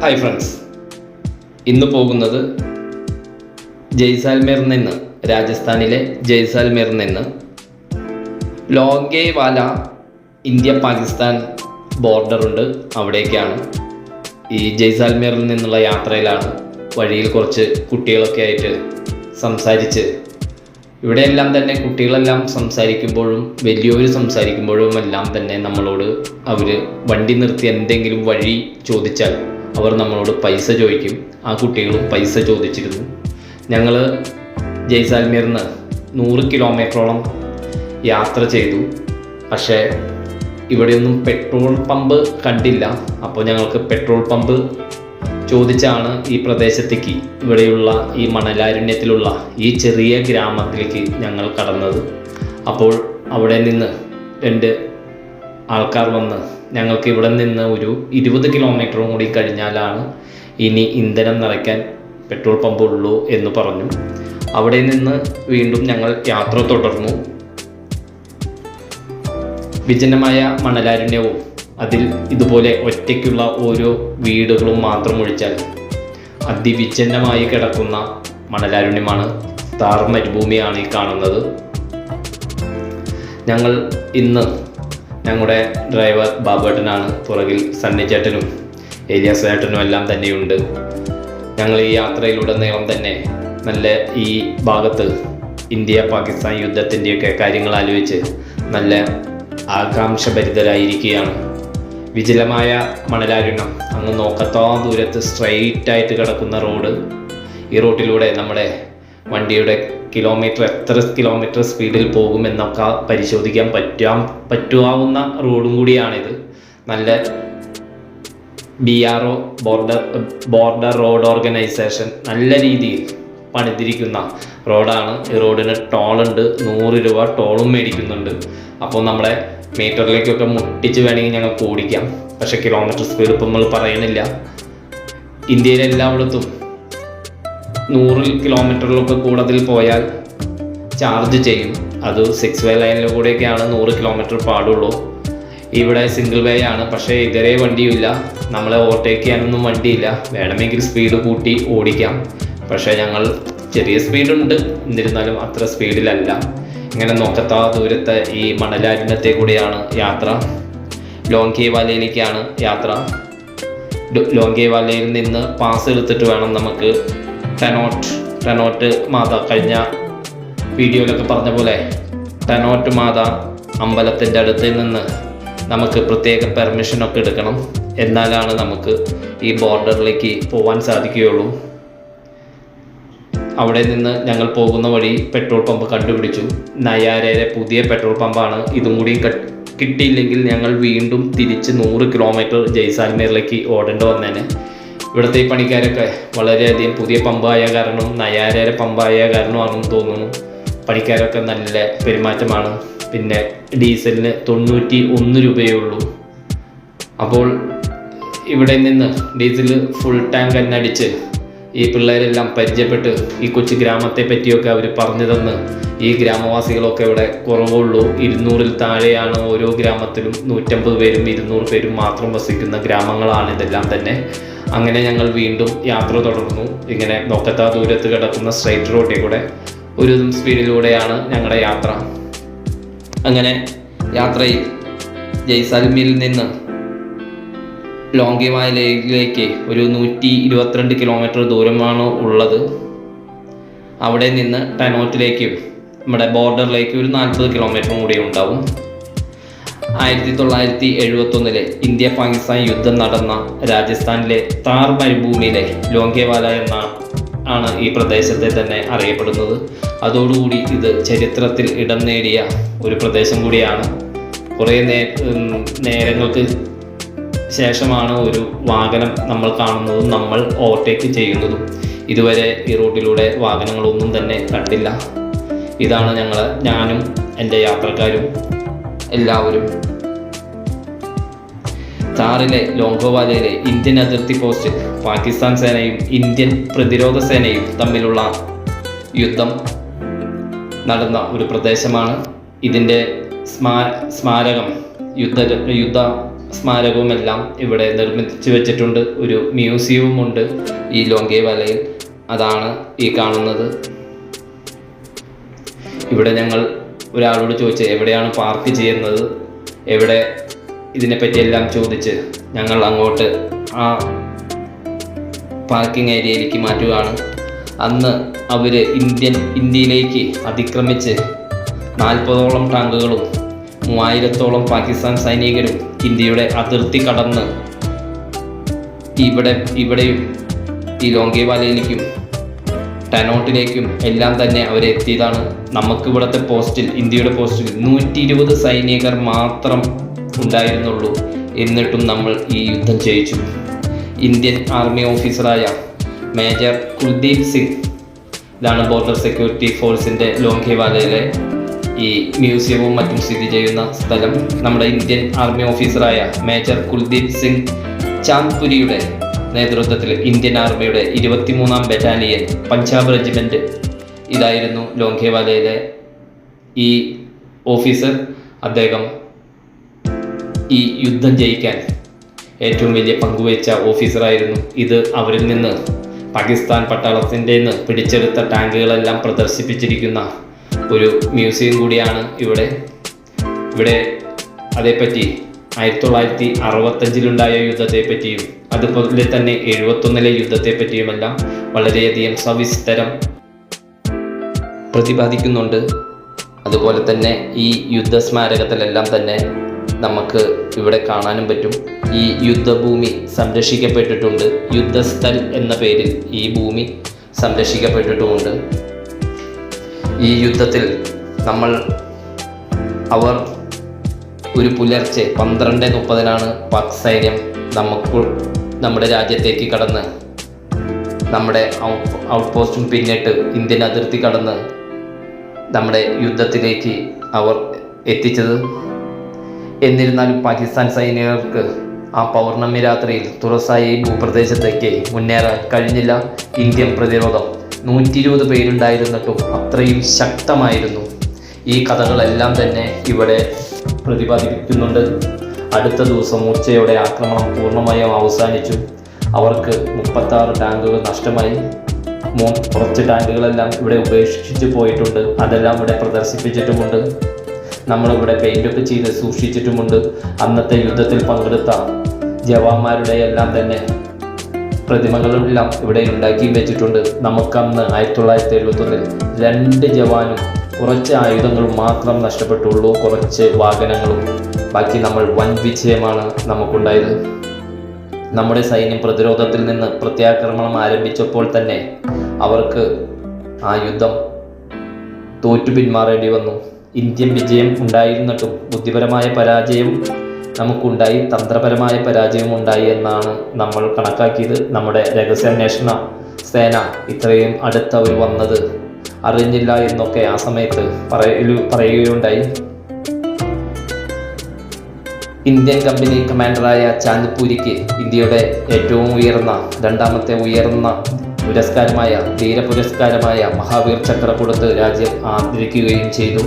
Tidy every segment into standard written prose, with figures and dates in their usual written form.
Hi friends, ഇന്ന് പോകുന്നത് ജയ്സാൽമീറിൽ നിന്ന്, രാജസ്ഥാനിലെ ജയ്സാൽമീറിൽ നിന്ന് ലോങ്കേവാല ഇന്ത്യ പാകിസ്ഥാൻ ബോർഡറുണ്ട്, അവിടേക്കാണ്. ഈ ജയ്സാൽമീറിൽ നിന്നുള്ള യാത്രയിലാണ്. വഴിയിൽ കുറച്ച് കുട്ടികളൊക്കെ ആയിട്ട് സംസാരിച്ച്, ഇവിടെയെല്ലാം തന്നെ കുട്ടികളെല്ലാം സംസാരിക്കുമ്പോഴും വലിയവർ സംസാരിക്കുമ്പോഴും എല്ലാം തന്നെ നമ്മളോട് അവർ വണ്ടി നിർത്തി എന്തെങ്കിലും വഴി ചോദിച്ചാൽ അവർ നമ്മളോട് പൈസ ചോദിക്കും. ആ കുട്ടികളും പൈസ ചോദിച്ചിരുന്നു. ഞങ്ങൾ ജയ്സാൽമീറിൽ നിന്ന് 100 കിലോമീറ്ററോളം യാത്ര ചെയ്തു. പക്ഷേ ഇവിടെയൊന്നും പെട്രോൾ പമ്പ് കണ്ടില്ല. അപ്പോൾ ഞങ്ങൾക്ക് പെട്രോൾ പമ്പ് ചോദിച്ചാണ് ഈ പ്രദേശത്തേക്ക്, ഇവിടെയുള്ള ഈ മണലാരണ്യത്തിലുള്ള ഈ ചെറിയ ഗ്രാമത്തിലേക്ക് ഞങ്ങൾ കടന്നത്. അപ്പോൾ അവിടെ നിന്ന് 2 ആൾക്കാർ വന്ന് ഞങ്ങൾക്ക് ഇവിടെ നിന്ന് ഒരു 20 കിലോമീറ്ററും കൂടി കഴിഞ്ഞാലാണ് ഇനി ഇന്ധനം നിറയ്ക്കാൻ പെട്രോൾ പമ്പ് ഉള്ളൂ എന്ന് പറഞ്ഞു. അവിടെ നിന്ന് വീണ്ടും ഞങ്ങൾ യാത്ര തുടർന്നു. വിജനമായ മണലാരണ്യവും അതിൽ ഇതുപോലെ ഒറ്റയ്ക്കുള്ള ഓരോ വീടുകളും മാത്രം ഒഴിച്ചാൽ അതിവിജനമായി കിടക്കുന്ന മണലാരണ്യമാണ്. താർ മരുഭൂമിയാണ് ഈ കാണുന്നത്. ഞങ്ങൾ ഇന്ന് ഞങ്ങളുടെ ഡ്രൈവർ ബാബേട്ടനാണ്, പുറകിൽ സണ്ണി ചേട്ടനും ഏലിയാസ് ചേട്ടനും എല്ലാം തന്നെയുണ്ട്. ഞങ്ങൾ ഈ യാത്രയിലുടനീളം തന്നെ നല്ല ഈ ഭാഗത്ത് ഇന്ത്യ പാകിസ്ഥാൻ യുദ്ധത്തിൻ്റെയൊക്കെ കാര്യങ്ങൾ ആലോചിച്ച് നല്ല ആകാംക്ഷഭരിതരായിരിക്കുകയാണ്. വിജനമായ മണലാരണ്യം, അങ്ങ് നോക്കത്താ ദൂരത്ത് സ്ട്രെയിറ്റായിട്ട് കിടക്കുന്ന റോഡ്. ഈ റോഡിലൂടെ നമ്മുടെ വണ്ടിയുടെ എത്ര കിലോമീറ്റർ സ്പീഡിൽ പോകുമെന്നൊക്കെ പരിശോധിക്കാൻ പറ്റുന്ന റോഡും കൂടിയാണിത്. നല്ല BRO ബോർഡർ റോഡ് ഓർഗനൈസേഷൻ നല്ല രീതിയിൽ പണിതിരിക്കുന്ന റോഡാണ്. ഈ റോഡിന് ടോളുണ്ട്, 100 രൂപ ടോളും മേടിക്കുന്നുണ്ട്. അപ്പോൾ നമ്മളെ മീറ്ററിലേക്കൊക്കെ മുട്ടിച്ച് വേണമെങ്കിൽ ഞങ്ങൾക്ക് ഓടിക്കാം. പക്ഷേ കിലോമീറ്റർ സ്പീഡ് ഇപ്പം നമ്മൾ പറയണില്ല. ഇന്ത്യയിലെ എല്ലായിടത്തും 100 കിലോമീറ്ററിലൊക്കെ കൂടുതൽ പോയാൽ ചാർജ് ചെയ്യും. അത് 6 വേ ലൈനിലെ കൂടെയൊക്കെയാണ് 100 കിലോമീറ്റർ പാടുള്ളൂ. ഇവിടെ സിംഗിൾ വേ ആണ്. പക്ഷേ ഇതരെ വണ്ടിയില്ല, നമ്മളെ ഓവർടേക്ക് ചെയ്യാനൊന്നും വണ്ടിയില്ല. വേണമെങ്കിൽ സ്പീഡ് കൂട്ടി ഓടിക്കാം. പക്ഷേ ഞങ്ങൾ ചെറിയ സ്പീഡുണ്ട്, എന്നിരുന്നാലും അത്ര സ്പീഡിലല്ല. ഇങ്ങനെ നോക്കത്താ ദൂരത്തെ ഈ മണലാരണ്യത്തെ കൂടെയാണ് യാത്ര. ലോങ്കേവാലയിലേക്കാണ് യാത്ര. ലോങ്കേവാലയിൽ നിന്ന് പാസ് എടുത്തിട്ട് വേണം നമുക്ക് ടനോട്ട് മാത, കഴിഞ്ഞ വീഡിയോയിലൊക്കെ പറഞ്ഞ പോലെ ടനോട്ട് മാത അമ്പലത്തിൻ്റെ അടുത്ത് നിന്ന് നമുക്ക് പ്രത്യേക പെർമിഷനൊക്കെ എടുക്കണം. എന്നാലാണ് നമുക്ക് ഈ ബോർഡറിലേക്ക് പോകാൻ സാധിക്കുകയുള്ളൂ. അവിടെ നിന്ന് ഞങ്ങൾ പോകുന്ന വഴി പെട്രോൾ പമ്പ് കണ്ടുപിടിച്ചു. നയാരയിലെ പുതിയ പെട്രോൾ പമ്പാണ്. ഇതും കൂടി കിട്ടിയില്ലെങ്കിൽ ഞങ്ങൾ വീണ്ടും തിരിച്ച് 100 കിലോമീറ്റർ ജയ്സാൽമീറിലേക്ക് ഓടേണ്ടി വന്നേനെ. ഇവിടുത്തെ ഈ പണിക്കാരൊക്കെ വളരെയധികം, പുതിയ പമ്പായ കാരണം, നയാരയിലെ പമ്പായ കാരണമാണെന്ന് തോന്നുന്നു, പണിക്കാരൊക്കെ നല്ല പെരുമാറ്റമാണ്. പിന്നെ ഡീസലിന് 91 രൂപയേ ഉള്ളൂ. അപ്പോൾ ഇവിടെ നിന്ന് ഡീസൽ ഫുൾ ടാങ്ക് തന്നെ അടിച്ച് ഈ പിള്ളേരെല്ലാം പരിചയപ്പെട്ട് ഈ കൊച്ചു ഗ്രാമത്തെ പറ്റിയൊക്കെ അവർ പറഞ്ഞു തന്ന്, ഈ ഗ്രാമവാസികളൊക്കെ ഇവിടെ കുറവുള്ളൂ, 200-ൽ താഴെയാണ് ഓരോ ഗ്രാമത്തിലും. 150 പേരും 200 പേരും മാത്രം വസിക്കുന്ന ഗ്രാമങ്ങളാണ് ഇതെല്ലാം തന്നെ. അങ്ങനെ ഞങ്ങൾ വീണ്ടും യാത്ര തുടർന്നു. ഇങ്ങനെ നോക്കത്താ ദൂരത്ത് കിടക്കുന്ന സ്ട്രൈറ്റ് റോഡിൽ കൂടെ ഒരു സ്പീഡിലൂടെയാണ് ഞങ്ങളുടെ യാത്ര. അങ്ങനെ യാത്രയിൽ ജയ്സാൽമീറിൽ നിന്ന് ലോങ്കേവാലയിലേക്ക് ഒരു 122 കിലോമീറ്റർ ദൂരമാണ് ഉള്ളത്. അവിടെ നിന്ന് ടനോട്ടിലേക്ക്, നമ്മുടെ ബോർഡറിലേക്ക് ഒരു 40 കിലോമീറ്ററും കൂടി ഉണ്ടാവും. 1971 ഇന്ത്യ പാകിസ്ഥാൻ യുദ്ധം നടന്ന രാജസ്ഥാനിലെ താർ മരുഭൂമിയിലെ ലോങ്കേവാല ആണ് ഈ പ്രദേശത്തെ തന്നെ അറിയപ്പെടുന്നത്. അതോടുകൂടി ഇത് ചരിത്രത്തിൽ ഇടം നേടിയ ഒരു പ്രദേശം കൂടിയാണ്. കുറേ നേരങ്ങൾക്ക് ശേഷമാണ് ഒരു വാഹനം നമ്മൾ കാണുന്നതും നമ്മൾ ഓവർടേക്ക് ചെയ്യുന്നതും. ഇതുവരെ ഈ റൂട്ടിലൂടെ വാഹനങ്ങളൊന്നും തന്നെ കണ്ടില്ല. ഇതാണ് ഞാനും എൻ്റെ യാത്രക്കാരും എല്ലാവരും. താറിലെ ലോങ്കേവാലയിലെ ഇന്ത്യൻ അതിർത്തി പോസ്റ്റ് പാകിസ്ഥാൻ സേനയും ഇന്ത്യൻ പ്രതിരോധ സേനയും തമ്മിലുള്ള യുദ്ധം നടന്ന ഒരു പ്രദേശമാണ്. ഇതിൻ്റെ സ്മാരകം യുദ്ധ സ്മാരകവും എല്ലാം ഇവിടെ നിർമ്മിച്ചു വെച്ചിട്ടുണ്ട്. ഒരു മ്യൂസിയവും ഉണ്ട് ഈ ലോങ്കേവാലയിൽ. അതാണ് ഈ കാണുന്നത്. ഇവിടെ ഞങ്ങൾ ഒരാളോട് ചോദിച്ച് എവിടെയാണ് പാർക്ക് ചെയ്യുന്നത്, എവിടെ, ഇതിനെപ്പറ്റിയെല്ലാം ചോദിച്ച് ഞങ്ങൾ അങ്ങോട്ട് ആ പാർക്കിംഗ് ഏരിയയിലേക്ക് മാറ്റുകയാണ്. അന്ന് അവർ ഇന്ത്യയിലേക്ക് അതിക്രമിച്ച് 40ഓളം ടാങ്കുകളും 3000ഓളം പാകിസ്ഥാൻ സൈനികരും ഇന്ത്യയുടെ അതിർത്തി കടന്ന് ഇവിടെയും ഈ ലോങ്കേവാലയിലേക്കും ടനോട്ടിലേക്കും എല്ലാം തന്നെ അവരെത്തിയതാണ്. നമുക്കിവിടുത്തെ പോസ്റ്റിൽ, ഇന്ത്യയുടെ പോസ്റ്റിൽ 120 സൈനികർ മാത്രം ഉണ്ടായിരുന്നുള്ളൂ. എന്നിട്ടും നമ്മൾ ഈ യുദ്ധം ജയിച്ചു. ഇന്ത്യൻ ആർമി ഓഫീസറായ മേജർ കുൽദീപ് സിംഗ്, ഇതാണ് ബോർഡർ സെക്യൂരിറ്റി ഫോഴ്സിൻ്റെ ലോങ്കേവാലയിലെ ഈ മ്യൂസിയവും മറ്റും സ്ഥിതി ചെയ്യുന്ന സ്ഥലം. നമ്മുടെ ഇന്ത്യൻ ആർമി ഓഫീസറായ മേജർ കുൽദീപ് സിംഗ് ചാന്ദ്പുരിയുടെ നേതൃത്വത്തിൽ ഇന്ത്യൻ ആർമിയുടെ 23-ാം ബറ്റാലിയൻ പഞ്ചാബ് റെജിമെൻറ്റ് ഇതായിരുന്നു ലോങ്കേവാലയിലെ ഈ ഓഫീസർ. അദ്ദേഹം ഈ യുദ്ധം ജയിക്കാൻ ഏറ്റവും വലിയ പങ്കുവച്ച ഓഫീസറായിരുന്നു. ഇത് അവരിൽ നിന്ന് പാകിസ്ഥാൻ പട്ടാളത്തിൻ്റെ പിടിച്ചെടുത്ത ടാങ്കുകളെല്ലാം പ്രദർശിപ്പിച്ചിരിക്കുന്ന ഒരു മ്യൂസിയം കൂടിയാണ് ഇവിടെ അതേപ്പറ്റി 1965-ലുണ്ടായ യുദ്ധത്തെപ്പറ്റിയും അതുപോലെ തന്നെ 71-ലെ യുദ്ധത്തെപ്പറ്റിയുമെല്ലാം വളരെയധികം സവിസ്തരം പ്രതിപാദിക്കുന്നുണ്ട്. അതുപോലെ തന്നെ ഈ യുദ്ധസ്മാരകത്തിലെല്ലാം തന്നെ നമുക്ക് ഇവിടെ കാണാനും പറ്റും. ഈ യുദ്ധഭൂമി സംരക്ഷിക്കപ്പെട്ടിട്ടുണ്ട്. യുദ്ധസ്ഥൽ എന്ന പേരിൽ ഈ ഭൂമി സംരക്ഷിക്കപ്പെട്ടിട്ടുമുണ്ട്. ഈ യുദ്ധത്തിൽ അവർ ഒരു പുലർച്ചെ 12:30 പാക് സൈന്യം നമ്മുടെ രാജ്യത്തേക്ക് കടന്ന് നമ്മുടെ ഔട്ട് പോസ്റ്റും പിന്നിട്ട് ഇന്ത്യൻ അതിർത്തി കടന്ന് നമ്മുടെ യുദ്ധത്തിലേക്ക് അവർ എത്തിച്ചത്. എന്നിരുന്നാലും പാകിസ്ഥാൻ സൈനികർക്ക് ആ പൗർണമി രാത്രിയിൽ തുറസായി ഭൂപ്രദേശത്തേക്ക് മുന്നേറാൻ കഴിഞ്ഞില്ല. ഇന്ത്യൻ പ്രതിരോധം 120 പേരുണ്ടായിരുന്നിട്ടും അത്രയും ശക്തമായിരുന്നു. ഈ കഥകളെല്ലാം തന്നെ ഇവിടെ പ്രതിപാദിക്കുന്നുണ്ട്. അടുത്ത ദിവസം ഉച്ചയോടെ ആക്രമണം പൂർണ്ണമായും അവസാനിച്ചു. അവർക്ക് 36 ടാങ്കുകൾ നഷ്ടമായി. കുറച്ച് ടാങ്കുകളെല്ലാം ഇവിടെ ഉപേക്ഷിച്ച് പോയിട്ടുണ്ട്. അതെല്ലാം ഇവിടെ പ്രദർശിപ്പിച്ചിട്ടുമുണ്ട്. നമ്മളിവിടെ പെയിൻ്റൊക്കെ ചെയ്ത് സൂക്ഷിച്ചിട്ടുമുണ്ട്. അന്നത്തെ യുദ്ധത്തിൽ പങ്കെടുത്ത ജവാന്മാരുടെ എല്ലാം തന്നെ പ്രതിമകളെല്ലാം ഇവിടെ ഉണ്ടാക്കി വെച്ചിട്ടുണ്ട്. നമുക്കന്ന് 1971-ൽ 2 ജവാനും കുറച്ച് ആയുധങ്ങളും മാത്രം നഷ്ടപ്പെട്ടുള്ളൂ, കുറച്ച് വാഹനങ്ങളും. ബാക്കി വൻ വിജയമാണ് നമുക്കുണ്ടായത്. നമ്മുടെ സൈന്യം പ്രതിരോധത്തിൽ നിന്ന് പ്രത്യാക്രമണം ആരംഭിച്ചപ്പോൾ തന്നെ അവർക്ക് ആ യുദ്ധം തോറ്റു പിന്മാറേണ്ടി വന്നു. ഇന്ത്യൻ വിജയം ഉണ്ടായിരുന്നിട്ടും ബുദ്ധിപരമായ പരാജയം നമുക്കുണ്ടായി, തന്ത്രപരമായ പരാജയം ഉണ്ടായി എന്നാണ് നമ്മൾ കണക്കാക്കിയത്. നമ്മുടെ രഹസ്യാന്വേഷണ സേന ഇത്രയും അടുത്തവർ വന്നത് അറിഞ്ഞില്ല എന്നൊക്കെ ആ സമയത്ത് പറയുകയുണ്ടായി. ഇന്ത്യൻ കമ്പനി കമാൻഡറായ ചാന്ദ്പൂരിക്ക് ഇന്ത്യയുടെ ഏറ്റവും ഉയർന്ന, 2ാമത്തെ ഉയർന്ന പുരസ്കാരമായ ധീരപുരസ്കാരമായ മഹാവീർ ചക്ര കൊടുത്ത് രാജ്യം ആദരിക്കുകയും ചെയ്തു.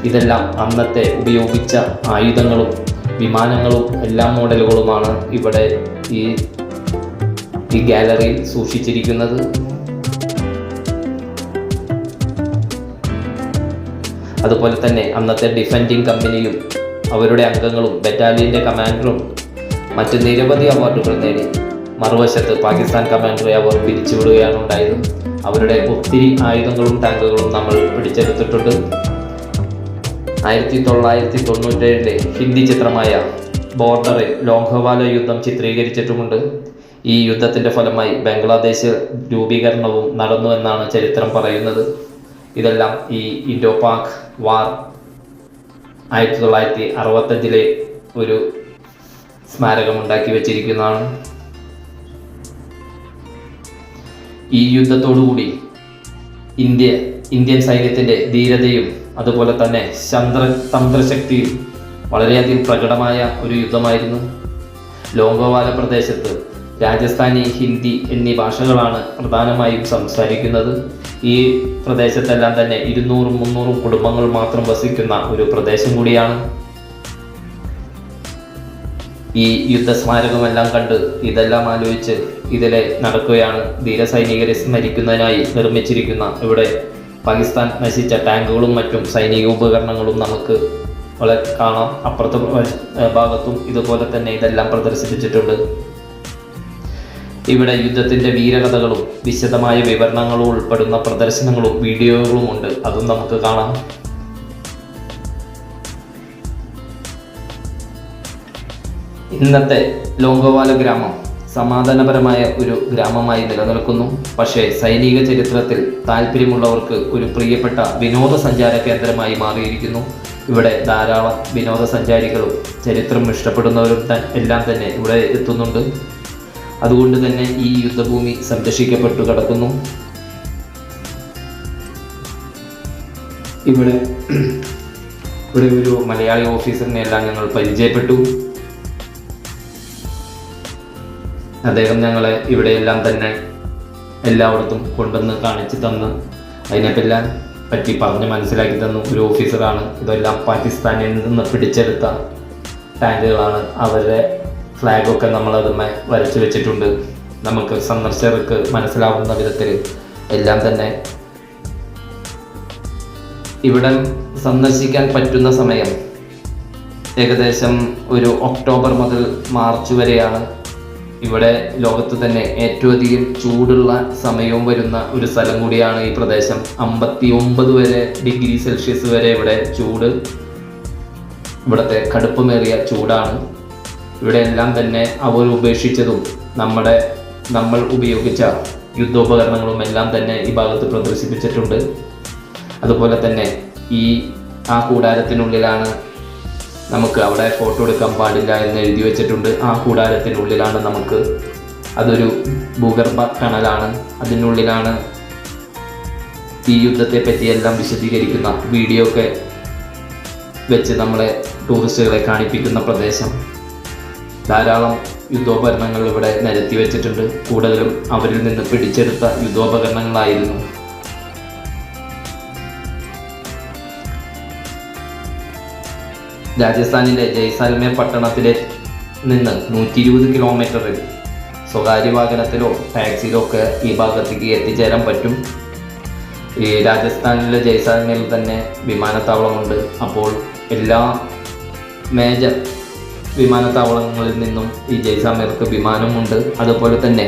ഇതെല്ലാം അന്നത്തെ ഉപയോഗിച്ച ആയുധങ്ങളും വിമാനങ്ങളും എല്ലാ മോഡലുകളുമാണ് ഇവിടെ ഈ ഗാലറിയിൽ സൂക്ഷിച്ചിരിക്കുന്നത്. അതുപോലെ തന്നെ അന്നത്തെ ഡിഫൻഡിങ് കമ്പനിയും അവരുടെ അംഗങ്ങളും ബറ്റാലിയൻ്റെ കമാൻഡറും മറ്റ് നിരവധി അവാർഡുകൾ നേടി. മറുവശത്ത് പാകിസ്ഥാൻ കമാൻഡറെ അവർ പിരിച്ചുവിടുകയാണ് ഉണ്ടായത്. അവരുടെ ഒത്തിരി ആയുധങ്ങളും ടാങ്കുകളും നമ്മൾ പിടിച്ചെടുത്തിട്ടുണ്ട്. 1997-ലെ ഹിന്ദി ചിത്രമായ ബോർഡറിൽ ലോങ്കേവാല യുദ്ധം ചിത്രീകരിച്ചിട്ടുമുണ്ട്. ഈ യുദ്ധത്തിൻ്റെ ഫലമായി ബംഗ്ലാദേശ് രൂപീകരണവും നടന്നു എന്നാണ് ചരിത്രം പറയുന്നത്. ഇതെല്ലാം ഈ ഇൻഡോ പാക് വാർ 1965-ലെ ഒരു സ്മാരകം ഉണ്ടാക്കി വച്ചിരിക്കുന്നതാണ്. ഈ യുദ്ധത്തോടുകൂടി ഇന്ത്യൻ സൈന്യത്തിൻ്റെ ധീരതയും അതുപോലെ തന്നെ തന്ത്രശക്തിയും വളരെയധികം പ്രകടമായ ഒരു യുദ്ധമായിരുന്നു. ലോങ്കേവാല പ്രദേശത്ത് രാജസ്ഥാനി, ഹിന്ദി എന്നീ ഭാഷകളാണ് പ്രധാനമായും സംസാരിക്കുന്നത്. ഈ പ്രദേശത്തെല്ലാം തന്നെ 200-300 കുടുംബങ്ങൾ മാത്രം വസിക്കുന്ന ഒരു പ്രദേശം കൂടിയാണ്. ഈ യുദ്ധസ്മാരകമെല്ലാം കണ്ട് ഇതെല്ലാം ആലോചിച്ച് ഇതിലെ നടക്കുകയാണ് ധീരസൈനികരെ സ്മരിക്കുന്നതിനായി നിർമ്മിച്ചിരിക്കുന്ന ഇവിടെ പാകിസ്ഥാൻ നശിച്ച ടാങ്കുകളും മറ്റും സൈനിക ഉപകരണങ്ങളും നമുക്ക് വളരെ കാണാം. അപ്പുറത്തെ ഭാഗത്തും ഇതുപോലെ തന്നെ ഇതെല്ലാം പ്രദർശിപ്പിച്ചിട്ടുണ്ട്. ഇവിടെ യുദ്ധത്തിൻ്റെ വീരകഥകളും വിശദമായ വിവരണങ്ങളും ഉൾപ്പെടുന്ന പ്രദർശനങ്ങളും വീഡിയോകളും ഉണ്ട്. അതും നമുക്ക് കാണാം. ഇന്നത്തെ ലോങ്കോവാല ഗ്രാമം സമാധാനപരമായ ഒരു ഗ്രാമമായി നിലനിൽക്കുന്നു. പക്ഷേ സൈനിക ചരിത്രത്തിൽ താല്പര്യമുള്ളവർക്ക് ഒരു പ്രിയപ്പെട്ട വിനോദസഞ്ചാര കേന്ദ്രമായി മാറിയിരിക്കുന്നു. ഇവിടെ ധാരാളം വിനോദസഞ്ചാരികളും ചരിത്രം ഇഷ്ടപ്പെടുന്നവരും എല്ലാം തന്നെ ഇവിടെ എത്തുന്നുണ്ട്. അതുകൊണ്ട് തന്നെ ഈ യുദ്ധഭൂമി സംരക്ഷിക്കപ്പെട്ടു കിടക്കുന്നു. ഇവിടെ ഒരു മലയാളി ഓഫീസറിനെ എല്ലാം ഞങ്ങൾ പരിചയപ്പെട്ടു. അദ്ദേഹം ഞങ്ങളെ ഇവിടെയെല്ലാം തന്നെ എല്ലായിടത്തും കൊണ്ടുവന്ന് കാണിച്ചു തന്ന് അതിനെല്ലാം പറ്റി പറഞ്ഞ് മനസ്സിലാക്കി തന്നു. ഒരു ഓഫീസറാണ്. ഇതെല്ലാം പാകിസ്ഥാനിൽ നിന്ന് പിടിച്ചെടുത്ത ടാങ്കുകളാണ്. അവരുടെ ഫ്ലാഗൊക്കെ നമ്മളതുമേ വരച്ചു വെച്ചിട്ടുണ്ട്. നമുക്ക് സന്ദർശകർക്ക് മനസ്സിലാവുന്ന വിധത്തിൽ എല്ലാം തന്നെ. ഇവിടെ സന്ദർശിക്കാൻ പറ്റുന്ന സമയം ഏകദേശം ഒരു ഒക്ടോബർ മുതൽ മാർച്ച് വരെയാണ്. ഇവിടെ ലോകത്ത് തന്നെ ഏറ്റവും അധികം ചൂടുള്ള സമയവും വരുന്ന ഒരു സ്ഥലം കൂടിയാണ് ഈ പ്രദേശം. 59 ഡിഗ്രി സെൽഷ്യസ് വരെ ഇവിടെ ചൂട്. ഇവിടുത്തെ കടുപ്പമേറിയ ചൂടാണ്. ഇവിടെ എല്ലാം തന്നെ അവർ ഉപേക്ഷിച്ചതും നമ്മൾ ഉപയോഗിച്ച യുദ്ധോപകരണങ്ങളും എല്ലാം തന്നെ ഈ ഭാഗത്ത് പ്രദർശിപ്പിച്ചിട്ടുണ്ട്. അതുപോലെ തന്നെ ആ കൂടാരത്തിനുള്ളിലാണ് നമുക്ക് അവിടെ ഫോട്ടോ എടുക്കാൻ പാടില്ല എന്ന് എഴുതി വെച്ചിട്ടുണ്ട്. ആ കൂടാരത്തിനുള്ളിലാണ് അതൊരു ഭൂഗർഭ ടണലാണ്. അതിനുള്ളിലാണ് ഈ യുദ്ധത്തെ പറ്റിയെല്ലാം വിശദീകരിക്കുന്ന വീഡിയോ ഒക്കെ വെച്ച് നമ്മളെ ടൂറിസ്റ്റുകളെ കാണിപ്പിക്കുന്ന പ്രദേശം. ധാരാളം യുദ്ധോപകരണങ്ങൾ ഇവിടെ നിരത്തി വെച്ചിട്ടുണ്ട്. കൂടുതലും അവരിൽ നിന്ന് പിടിച്ചെടുത്ത യുദ്ധോപകരണങ്ങളായിരുന്നു. രാജസ്ഥാനിലെ ജയ്സാൽമേർ പട്ടണത്തിലെ നിന്ന് 120 കിലോമീറ്ററിൽ സ്വകാര്യ വാഹനത്തിലോ ടാക്സിയിലോ ഒക്കെ ഈ ഭാഗത്തേക്ക് എത്തിച്ചേരാൻ പറ്റും. ഈ രാജസ്ഥാനിലെ ജയ്സാൽമേറിൽ തന്നെ വിമാനത്താവളമുണ്ട്. അപ്പോൾ എല്ലാ മേജർ വിമാനത്താവളങ്ങളിൽ നിന്നും ഈ ജയ്സാൽമേർക്ക് വിമാനമുണ്ട്. അതുപോലെ തന്നെ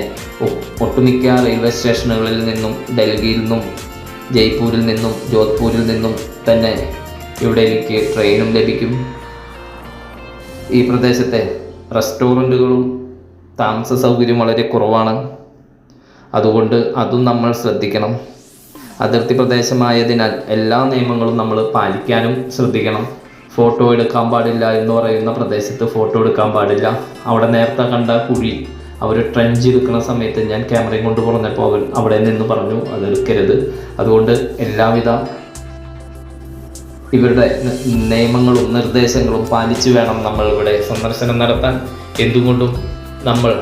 ഒട്ടുമിക്ക റെയിൽവേ സ്റ്റേഷനുകളിൽ നിന്നും ഡൽഹിയിൽ നിന്നും ജയ്പൂരിൽ നിന്നും ജോധ്പൂരിൽ നിന്നും തന്നെ ഇവിടേക്ക് ട്രെയിനും ലഭിക്കും. ഈ പ്രദേശത്തെ റെസ്റ്റോറൻറ്റുകളും താമസ സൗകര്യം വളരെ കുറവാണ്. അതുകൊണ്ട് അതും നമ്മൾ ശ്രദ്ധിക്കണം. അതിർത്തി പ്രദേശമായതിനാൽ എല്ലാ നിയമങ്ങളും നമ്മൾ പാലിക്കാനും ശ്രദ്ധിക്കണം. ഫോട്ടോ എടുക്കാൻ പാടില്ല എന്ന് പറയുന്ന പ്രദേശത്ത് ഫോട്ടോ എടുക്കാൻ പാടില്ല. അവിടെ നേരത്തെ കണ്ട കുഴി അവർ ട്രെഞ്ച് എടുക്കുന്ന സമയത്ത് ഞാൻ ക്യാമറയും കൊണ്ട് പറഞ്ഞപ്പോൾ അവിടെ നിന്ന് പറഞ്ഞു അതെടുക്കരുത്. അതുകൊണ്ട് എല്ലാവിധ ഇവരുടെ നിയമങ്ങളും നിർദ്ദേശങ്ങളും പാലിച്ചു വേണം നമ്മൾ ഇവിടെ സന്ദർശനം നടത്താൻ. എന്തുകൊണ്ടും നമ്മൾ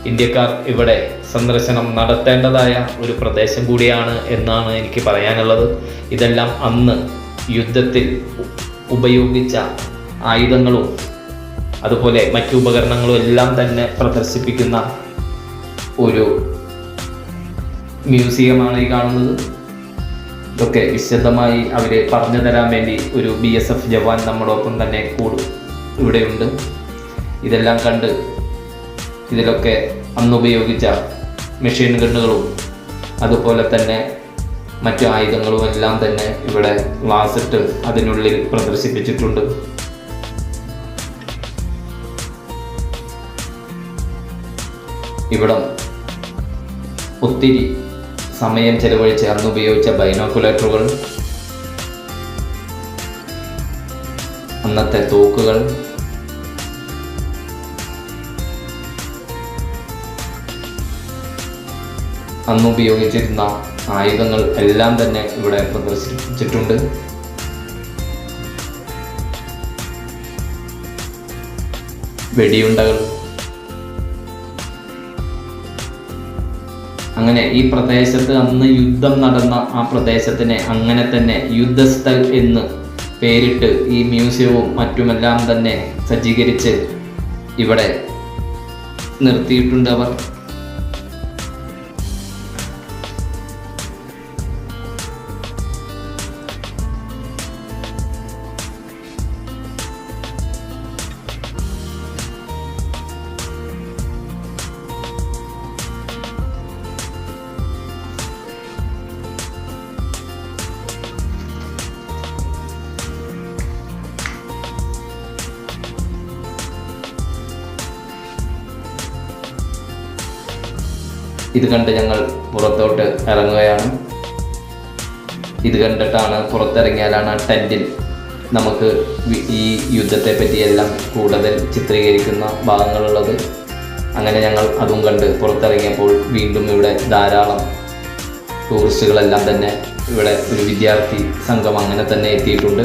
ഇന്ത്യക്കാർ ഇവിടെ സന്ദർശനം നടത്തേണ്ടതായ ഒരു പ്രദേശം കൂടിയാണ് എന്നാണ് എനിക്ക് പറയാനുള്ളത്. ഇതെല്ലാം അന്ന് യുദ്ധത്തിൽ ഉപയോഗിച്ച ആയുധങ്ങളും അതുപോലെ മറ്റു ഉപകരണങ്ങളും എല്ലാം തന്നെ പ്രദർശിപ്പിക്കുന്ന ഒരു മ്യൂസിയമാണ് ഈ കാണുന്നത്. ഇതൊക്കെ വിശദമായി അവർ പറഞ്ഞു തരാൻ വേണ്ടി ഒരു BSF ജവാൻ നമ്മളോടൊപ്പം തന്നെ ഇവിടെയുണ്ട്. ഇതെല്ലാം കണ്ട് ഇതിലൊക്കെ അന്ന് ഉപയോഗിച്ച മെഷീൻ ഗണ്ണുകളും അതുപോലെ തന്നെ മറ്റു ആയുധങ്ങളും എല്ലാം തന്നെ ഇവിടെ ഗ്ലാസ് ഇട്ട് അതിനുള്ളിൽ പ്രദർശിപ്പിച്ചിട്ടുണ്ട്. ഇവിടം ഒത്തിരി സമയം ചെലവഴിച്ച് അന്ന് ഉപയോഗിച്ച ബൈനോക്കുലേറ്ററുകൾ, അന്നത്തെ തോക്കുകൾ, അന്ന് ഉപയോഗിച്ചിരുന്ന ആയുധങ്ങൾ എല്ലാം തന്നെ ഇവിടെ പ്രദർശിപ്പിച്ചിട്ടുണ്ട്. വെടിയുണ്ടകൾ. അങ്ങനെ ഈ പ്രദേശത്ത് അന്ന് യുദ്ധം നടന്ന ആ പ്രദേശത്തിനെ അങ്ങനെ തന്നെ യുദ്ധസ്ഥൽ എന്ന് പേരിട്ട് ഈ മ്യൂസിയവും മറ്റുമെല്ലാം തന്നെ സജ്ജീകരിച്ച് ഇവിടെ നിർത്തിയിട്ടുണ്ട് അവർ. ഇത് കണ്ട് ഞങ്ങൾ പുറത്തോട്ട് ഇറങ്ങുകയാണ്. ഇത് കണ്ടിട്ടാണ് പുറത്തിറങ്ങിയാലാണ് ടെൻറ്റിൽ നമുക്ക് ഈ യുദ്ധത്തെ പറ്റിയെല്ലാം കൂടുതൽ ചിത്രീകരിക്കുന്ന ഭാഗങ്ങളുള്ളത്. അങ്ങനെ ഞങ്ങൾ അതും കണ്ട് പുറത്തിറങ്ങിയപ്പോൾ വീണ്ടും ഇവിടെ ധാരാളം ടൂറിസ്റ്റുകളെല്ലാം തന്നെ ഇവിടെ ഒരു വിദ്യാർത്ഥി സംഘം അങ്ങനെ തന്നെ എത്തിയിട്ടുണ്ട്.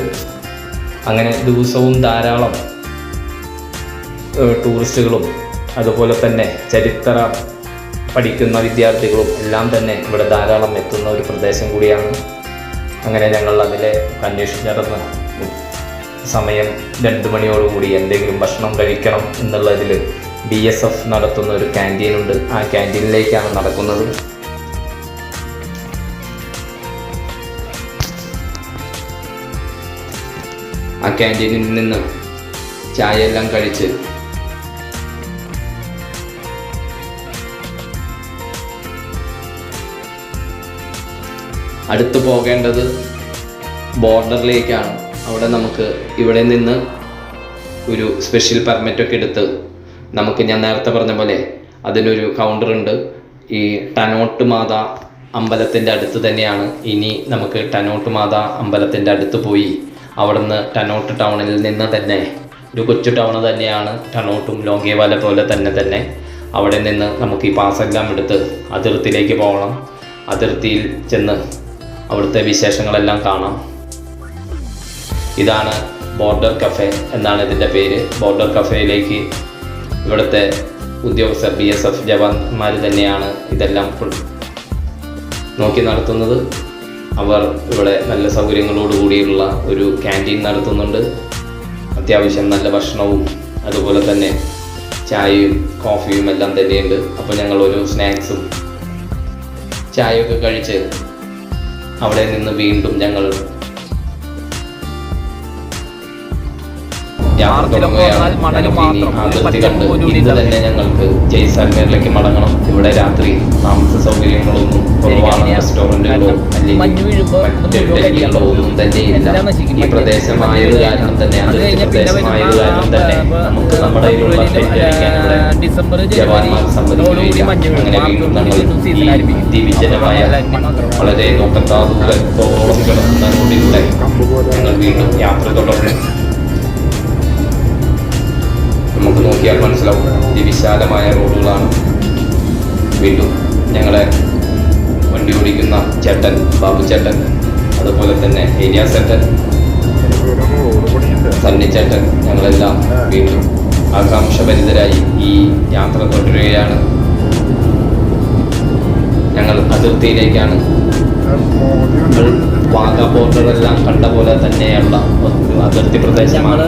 അങ്ങനെ ദിവസവും ധാരാളം ടൂറിസ്റ്റുകളും അതുപോലെ തന്നെ ചരിത്ര പഠിക്കുന്ന വിദ്യാർത്ഥികളും എല്ലാം തന്നെ ഇവിടെ ധാരാളം എത്തുന്ന ഒരു പ്രദേശം കൂടിയാണ്. അങ്ങനെ ഞങ്ങൾ അതിലെ അന്വേഷിച്ചിടന്ന് സമയം 2 മണിയോടുകൂടി എന്തെങ്കിലും ഭക്ഷണം കഴിക്കണം എന്നുള്ളതിൽ BSF നടത്തുന്ന ഒരു ക്യാൻറ്റീനുണ്ട്. ആ ക്യാൻറ്റീനിലേക്കാണ് നടക്കുന്നത്. ആ ക്യാൻറ്റീനിൽ നിന്ന് ചായ എല്ലാം കഴിച്ച് അടുത്ത് പോകേണ്ടത് ബോർഡറിലേക്കാണ്. അവിടെ നമുക്ക് ഇവിടെ നിന്ന് ഒരു സ്പെഷ്യൽ പെർമിറ്റൊക്കെ എടുത്ത് നമുക്ക്, ഞാൻ നേരത്തെ പറഞ്ഞ പോലെ അതിനൊരു കൗണ്ടറുണ്ട്. ഈ ടനോട്ട് മാതാ അമ്പലത്തിൻ്റെ അടുത്ത് തന്നെയാണ്. ഇനി നമുക്ക് ടനോട്ട് മാതാ അമ്പലത്തിൻ്റെ അടുത്ത് പോയി അവിടുന്ന് ടനോട്ട് ടൗണിൽ നിന്ന് തന്നെ ഒരു കൊച്ചു ടൗൺ തന്നെയാണ് ടനോട്ടും ലോങ്കേവാല പോലെ തന്നെ അവിടെ നിന്ന് നമുക്ക് ഈ പാസെല്ലാം എടുത്ത് അതിർത്തിയിലേക്ക് പോകണം. അതിർത്തിയിൽ ചെന്ന് അവിടുത്തെ വിശേഷങ്ങളെല്ലാം കാണാം. ഇതാണ് ബോർഡർ കഫേ എന്നാണ് ഇതിൻ്റെ പേര്. ബോർഡർ കഫേയിലേക്ക് ഇവിടുത്തെ ഉദ്യോഗസ്ഥർ BSF ജവാന്മാർ തന്നെയാണ് ഇതെല്ലാം നോക്കി നടത്തുന്നത്. അവർ ഇവിടെ നല്ല സൗകര്യങ്ങളോടുകൂടിയുള്ള ഒരു ക്യാൻറ്റീൻ നടത്തുന്നുണ്ട്. അത്യാവശ്യം നല്ല ഭക്ഷണവും അതുപോലെ തന്നെ ചായയും കോഫിയും എല്ലാം തന്നെയുണ്ട്. അപ്പോൾ ഞങ്ങൾ ഒരു സ്നാക്സും ചായയൊക്കെ കഴിച്ച് അവിടെ നിന്ന് വീണ്ടും ഞങ്ങൾ യാത്ര തുടങ്ങുകയാണ്. അതിർത്തി കണ്ട് ഇന്ന് തന്നെ ഞങ്ങൾക്ക് ജയ്സാൽമേറിലേക്ക് മടങ്ങണം. ഇവിടെ രാത്രി താമസ സൗകര്യങ്ങളൊന്നും കുറവാണ്. റെസ്റ്റോറൻറ്റുകളോ അല്ലെങ്കിൽ മറ്റ് ഡൽഹികളോ ഒന്നും തന്നെയില്ല. ഈ പ്രദേശമായത് കാരണം തന്നെ, അതിർത്തി പ്രദേശമായത് കാരണം തന്നെ നമുക്ക് നമ്മുടെ ജവാന്മാർ സമ്മതിക്കുകയില്ല. അങ്ങനെ വീണ്ടും ഞങ്ങൾ ഈ അതിവിജനമായ വളരെ നോക്കത്താ ദൂരത്തോളം കിടക്കുന്ന റോഡിലൂടെ ഞങ്ങൾ വീണ്ടും യാത്ര തുടർന്നു. നമുക്ക് നോക്കിയാൽ മനസ്സിലാവും വിശാലമായ റോഡുകളാണ്. വീണ്ടും ഞങ്ങളെ വണ്ടി ഓടിക്കുന്ന ചേട്ടൻ, ബാബു ചേട്ടൻ, അതുപോലെ തന്നെ ഏരിയ ചേട്ടൻ, സണ്ണി ചേട്ടൻ, ഞങ്ങളെല്ലാം വീണ്ടും ആകാംക്ഷഭരിതരായി ഈ യാത്ര തുടരുകയാണ്. ഞങ്ങൾ അതിർത്തിയിലേക്കാണ്. വാഗ ബോർഡറെല്ലാം കണ്ട പോലെ തന്നെയുള്ള ഒരു അതിർത്തി പ്രദേശമാണ്.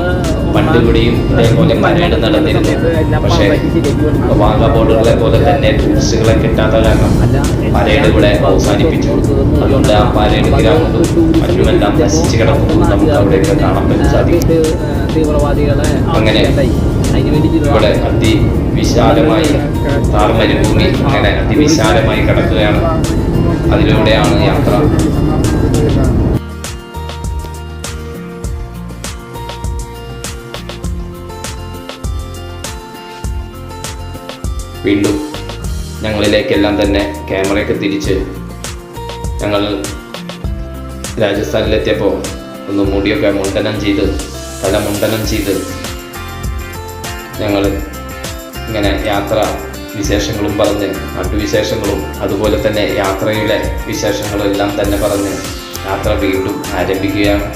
പണ്ട് ഇവിടെയും ഇതേപോലെ പരേഡ് നടന്നിരുന്നു. പക്ഷേ വാഗ ബോർഡറിലെ പോലെ തന്നെ ടൂറിസ്റ്റുകളെ കിട്ടാത്ത കാരണം പരേഡ് ഇവിടെ അവസാനിപ്പിച്ചു. അതുകൊണ്ട് ആ പരേഡ് ഗ്രൗണ്ടും മറ്റുമെല്ലാം നശിച്ചു കിടക്കുന്നു. നമുക്ക് അവിടെയൊക്കെ കാണാൻ സാധിക്കും. അങ്ങനെ ഇവിടെ അതിവിശാലമായി താർ മരുഭൂമി അങ്ങനെ അതിവിശാലമായി കിടക്കുകയാണ്. അതിലൂടെയാണ് യാത്ര. വീണ്ടും ഞങ്ങളിലേക്കെല്ലാം തന്നെ ക്യാമറയൊക്കെ തിരിച്ച് ഞങ്ങൾ രാജസ്ഥാനിലെത്തിയപ്പോൾ ഒന്ന് മുടിയൊക്കെ തല മുണ്ടനം ചെയ്ത് ഞങ്ങൾ ഇങ്ങനെ യാത്ര വിശേഷങ്ങളും പറഞ്ഞ് നാട്ടുവിശേഷങ്ങളും അതുപോലെ തന്നെ യാത്രയിലെ വിശേഷങ്ങളും എല്ലാം തന്നെ പറഞ്ഞ് യാത്ര വീണ്ടും ആരംഭിക്കുകയാണ്.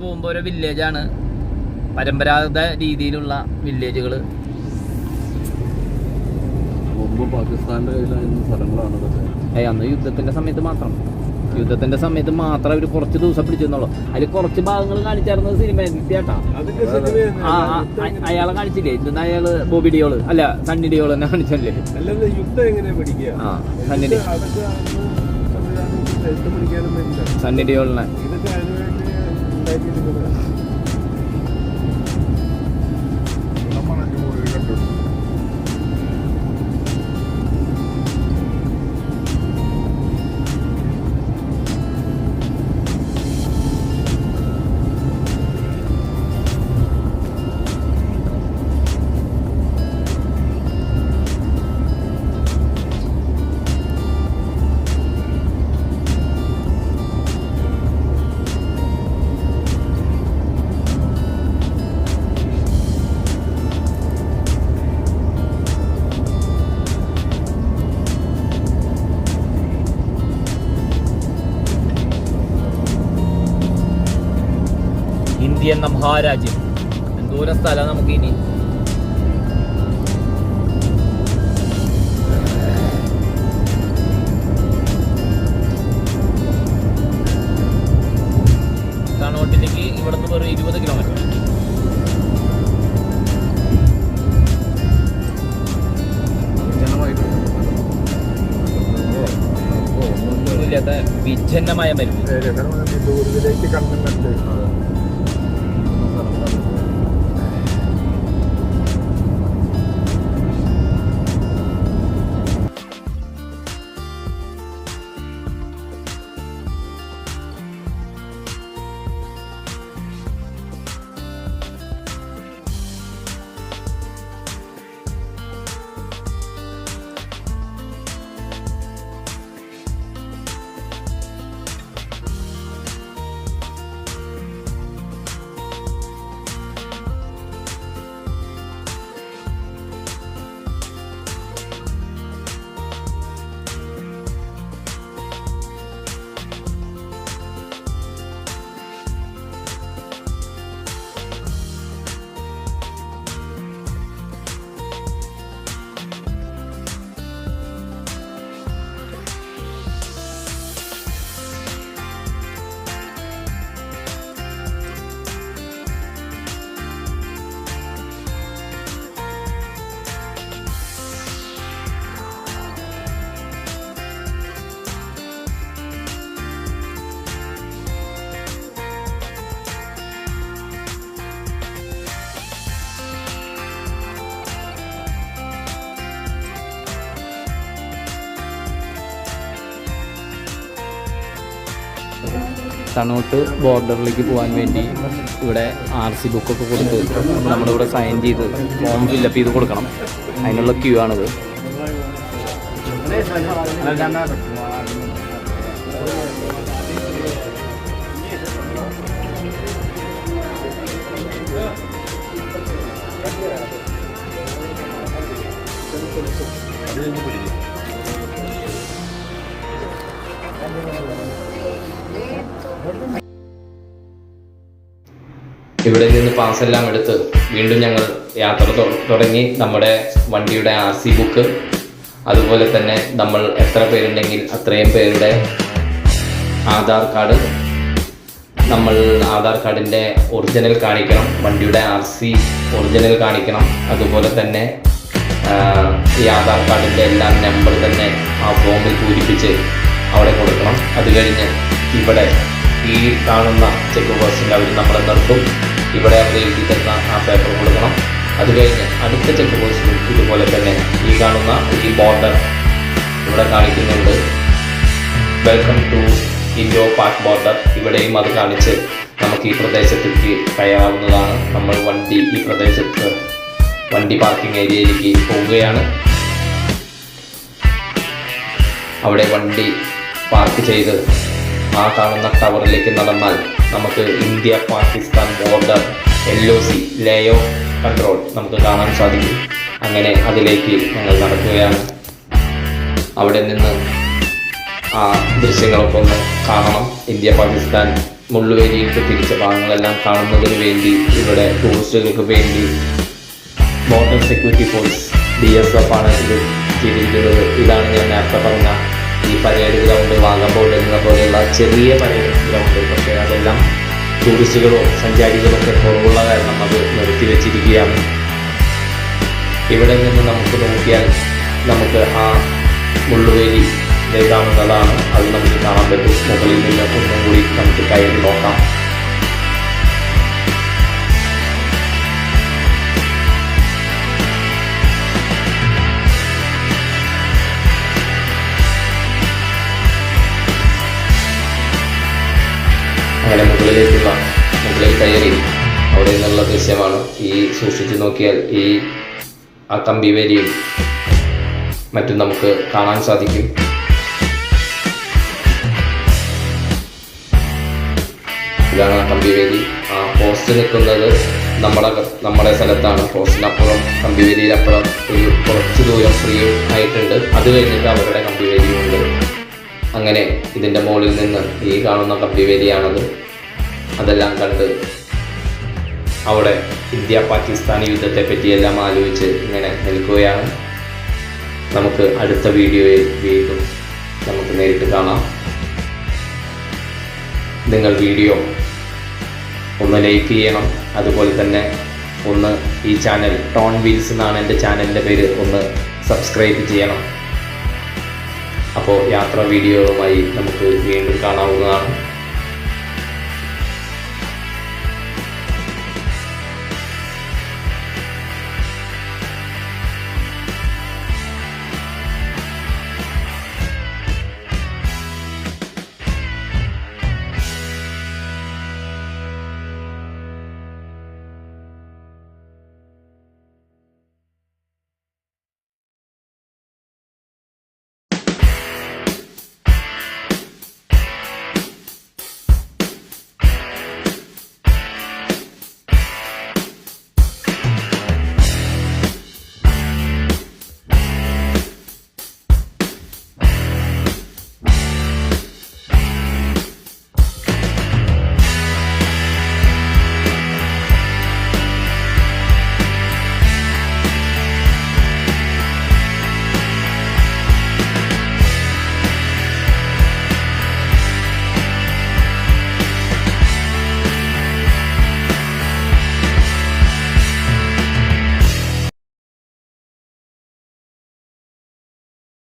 പോകുമ്പോൾ ഒരു വില്ലേജാണ്, പരമ്പരാഗത രീതിയിലുള്ള വില്ലേജുകൾ. പാകിസ്ഥാന്റെ കയ്യിലായിരുന്ന സ്ഥലങ്ങളാണ്. അന്ന് യുദ്ധത്തിന്റെ സമയത്ത് മാത്രം അവർ കുറച്ച് ദിവസം പിടിച്ചെന്നുള്ളൂ. അതിൽ കുറച്ച് ഭാഗങ്ങൾ കാണിച്ചായിരുന്നത് സിനിമ ചേട്ടാ. അയാളെ കാണിച്ചില്ലേ? ഇന്ന് അയാള് ബോബി ഡിയോള് അല്ല സണ്ണി ഡിയോള് തന്നെ കാണിച്ചല്ലേ. സണ്ണി ഡിയോളിനെ ഇന്ത്യ എന്ന മഹാരാജ്യം. എന്തോരം സ്ഥലം നമുക്ക് ഇനി. തണോട്ടിലേക്ക് ഇവിടെ നിന്ന് വെറും 20 കിലോമീറ്റർ. ഒന്നുമില്ലാത്ത വിജന്നമായ മരുന്ന്. തണോട്ട് ബോർഡറിലേക്ക് പോകാൻ വേണ്ടി ഇവിടെ RC ബുക്കൊക്കെ കൊടുത്ത് നമ്മളിവിടെ സൈൻ ചെയ്ത് ഫോം ഫില്ലപ്പ് ചെയ്ത് കൊടുക്കണം. അതിനുള്ള ക്യൂ ആണിത്. ഇവിടെ നിന്ന് പാസ്സെല്ലാം എടുത്ത് വീണ്ടും ഞങ്ങൾ യാത്ര തുടങ്ങി. നമ്മുടെ വണ്ടിയുടെ RC ബുക്ക്, അതുപോലെ തന്നെ നമ്മൾ എത്ര പേരുണ്ടെങ്കിൽ അത്രയും പേരുടെ ആധാർ കാർഡ്, നമ്മൾ ആധാർ കാർഡിൻ്റെ ഒറിജിനൽ കാണിക്കണം, വണ്ടിയുടെ RC ഒറിജിനൽ കാണിക്കണം. അതുപോലെ തന്നെ ഈ ആധാർ കാർഡിൻ്റെ എല്ലാം നമ്പർ തന്നെ ആ ഫോമിൽ പൂരിപ്പിച്ച് അവിടെ കൊടുക്കണം. അത് കഴിഞ്ഞ് ഇവിടെ ഈ കാണുന്ന ചെക്ക് പോസ്റ്റിൽ അവർ നമ്മളെ നിർത്തും. ഇവിടെ അവർ എഴുതി തരുന്ന ആ പേപ്പർ കൊടുക്കണം. അത് കഴിഞ്ഞ് അടുത്ത ചെക്ക് പോസ്റ്റിൽ ഇതുപോലെ തന്നെ ഈ കാണുന്ന ഈ ബോർഡർ ഇവിടെ കാണിക്കുന്നുണ്ട്, welcome to Indo Pak border. ഇവിടെയും അത് കാണിച്ച് നമുക്ക് ഈ പ്രദേശത്തേക്ക് കയറാവുന്നതാണ്. നമ്മൾ ഈ പ്രദേശത്ത് വണ്ടി പാർക്കിംഗ് ഏരിയയിലേക്ക് പോവുകയാണ്. അവിടെ വണ്ടി പാർക്ക് ചെയ്ത് ആ കാണുന്ന ടവറിലേക്ക് നടന്നാൽ നമുക്ക് ഇന്ത്യ പാകിസ്ഥാൻ ബോർഡർ LOC ലേയോ കൺട്രോൾ നമുക്ക് കാണാൻ സാധിക്കും. അങ്ങനെ അതിലേക്ക് ഞങ്ങൾ നടക്കുകയാണ്. അവിടെ നിന്ന് ആ ദൃശ്യങ്ങളൊക്കെ ഒന്ന് കാണണം. ഇന്ത്യ പാകിസ്ഥാൻ മുള്ളുവേലിയിട്ട് തിരിച്ച ഭാഗങ്ങളെല്ലാം കാണുന്നതിന് വേണ്ടി ഇവിടെ ടൂറിസ്റ്റുകൾക്ക് വേണ്ടി ബോർഡർ സെക്യൂരിറ്റി ഫോഴ്സ് BSF ആണ് ഇത് ചെയ്തിരിക്കുന്നത്. ഇതാണ് ഞാൻ നേരത്തെ പറഞ്ഞ ഈ പരേഡ് ഗ്രൗണ്ട്, വാഗമ്പോൾ എന്ന പോലെയുള്ള ചെറിയ പരേഡ് ഗ്രൗണ്ട്. പക്ഷേ അതെല്ലാം ടൂറിസ്റ്റുകളോ സഞ്ചാരികളോ ഒക്കെ കുറവുള്ള കാരണം അത് നിർത്തിവെച്ചിരിക്കുകയാണ്. ഇവിടെ നിന്ന് നമുക്ക് നോക്കിയാൽ നമുക്ക് ആ മുള്ളുവേലി കാണുന്നതാണ്. അത് നമുക്ക് കാണാൻ പറ്റും. മുകളിൽ നിന്ന് ഒന്നും കൂടി നമുക്ക് കയറി നോക്കാം. അങ്ങനെ മുകളിൽ കയറി അവിടെ നിന്നുള്ള ദൃശ്യമാണ്. ഈ സൂക്ഷിച്ചു നോക്കിയാൽ ആ കമ്പിവേലിയും മറ്റും നമുക്ക് കാണാൻ സാധിക്കും. ഇതാണ് ആ കമ്പിവേലി. ആ പോസ്റ്റ് നിൽക്കുന്നത് നമ്മുടെ സ്ഥലത്താണ്. പോസ്റ്റിനപ്പുറം കമ്പിവേലിയിലപ്പുറം കുറച്ച് ദൂരം ഫ്രീ ആയിട്ടുണ്ട്. അത് കഴിഞ്ഞിട്ട് അവരുടെ കമ്പിവേലിയുണ്ട്. അങ്ങനെ ഇതിൻ്റെ മുകളിൽ നിന്ന് ഈ കാണുന്ന കമ്പിവേലിയാണത്. അതെല്ലാം കണ്ട് അവിടെ ഇന്ത്യ പാകിസ്ഥാൻ യുദ്ധത്തെ പറ്റിയെല്ലാം ആലോചിച്ച് ഇങ്ങനെ നിൽക്കുകയാണ്. നമുക്ക് അടുത്ത വീഡിയോയിൽ വീണ്ടും നമുക്ക് നേരിട്ട് കാണാം. നിങ്ങൾ വീഡിയോ ഒന്ന് ലൈക്ക് ചെയ്യണം. അതുപോലെ തന്നെ ഈ ചാനൽ ടോൺ വീൽസ് എന്നാണ് എൻ്റെ ചാനലിൻ്റെ പേര്, ഒന്ന് സബ്സ്ക്രൈബ് ചെയ്യണം. അപ്പോൾ യാത്രാ വീഡിയോയുമായി നമുക്ക് വീണ്ടും കാണാവുന്നതാണ്.